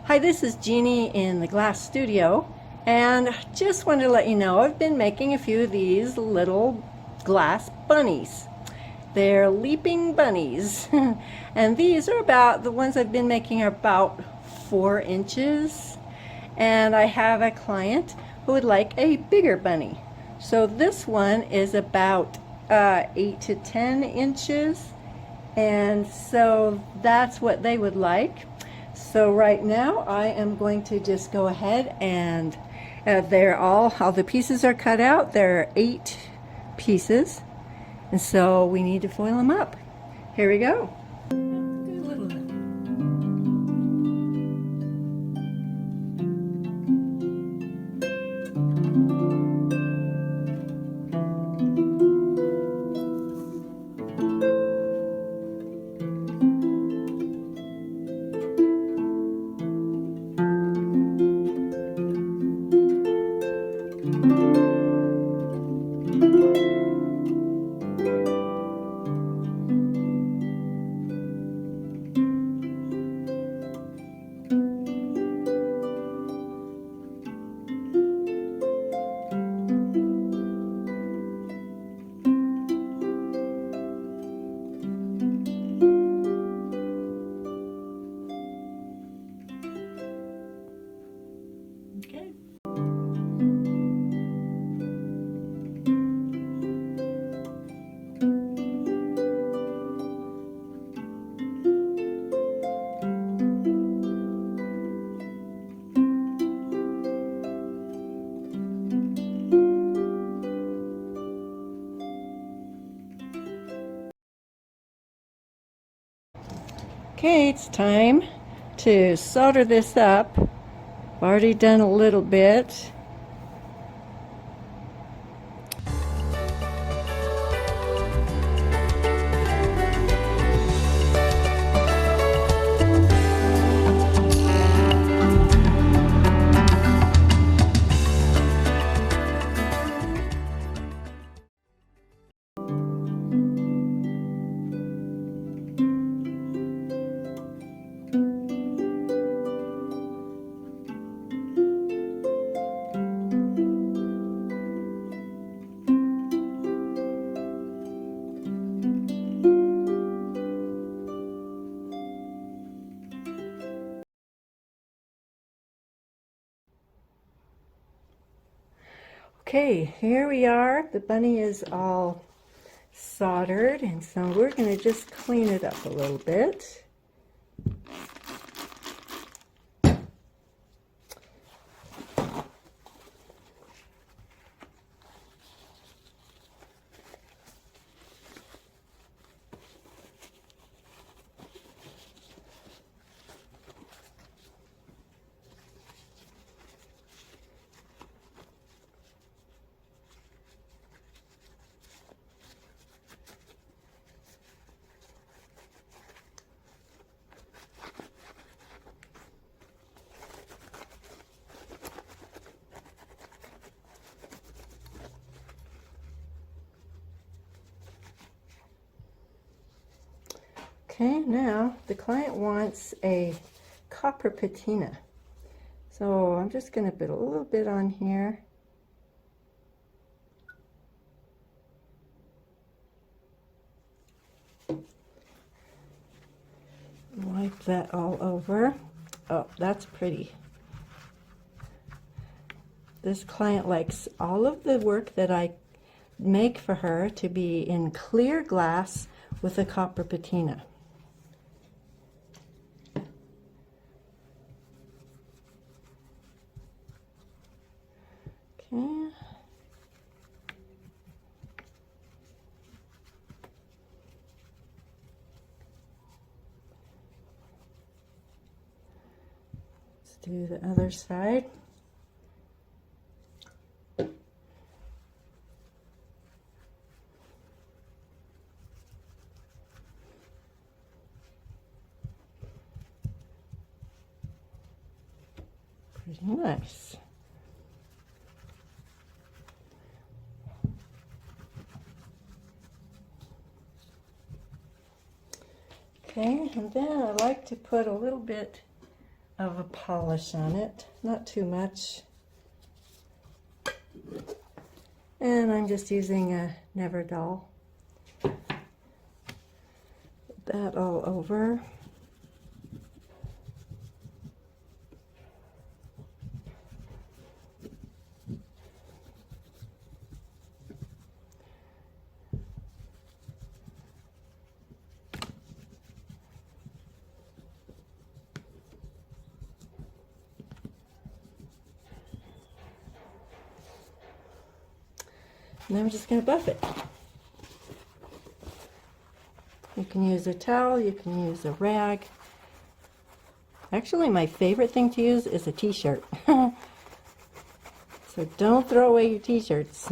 Hi, this is Jeannie in the glass studio, and just wanted to let you know I've been making a few of these little glass bunnies. They're leaping bunnies, and these are about, the ones I've been making are about 4 inches, and I have a client who would like a bigger bunny. So this one is about 8 to 10 inches, and so that's what they would like. So right now I am going to just go ahead and they're all the pieces are cut out. There are 8 pieces, and so we need to foil them up. Here we go. Okay. Okay, it's time to solder this up. I've already done a little bit. Okay, here we are. The bunny is all soldered, and so we're going to just clean it up a little bit. Okay, now the client wants a copper patina. So I'm just going to put a little bit on here. Wipe that all over. Oh, that's pretty. This client likes all of the work that I make for her to be in clear glass with a copper patina. Okay. Let's do the other side. Pretty nice. Okay, and then I like to put a little bit of a polish on it, not too much. And I'm just using a Never Dull. Put that all over. And I'm just going to buff it. You can use a towel, you can use a rag. Actually, my favorite thing to use is a t-shirt. So don't throw away your t-shirts.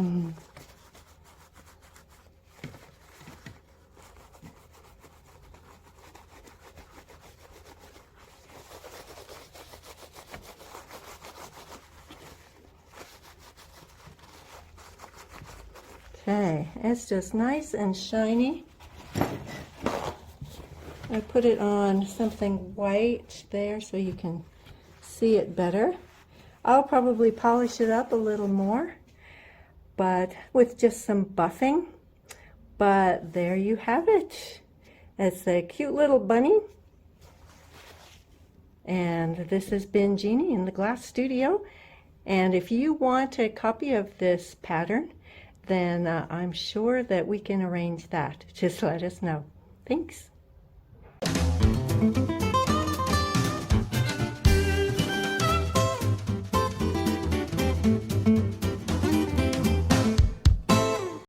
Okay, it's just nice and shiny. I put it on something white there so you can see it better. I'll probably polish it up a little more, but with just some buffing. But there you have it. It's a cute little bunny. And this has been Jeannie in the Glass Studio. And if you want a copy of this pattern, then I'm sure that we can arrange that. Just let us know. Thanks.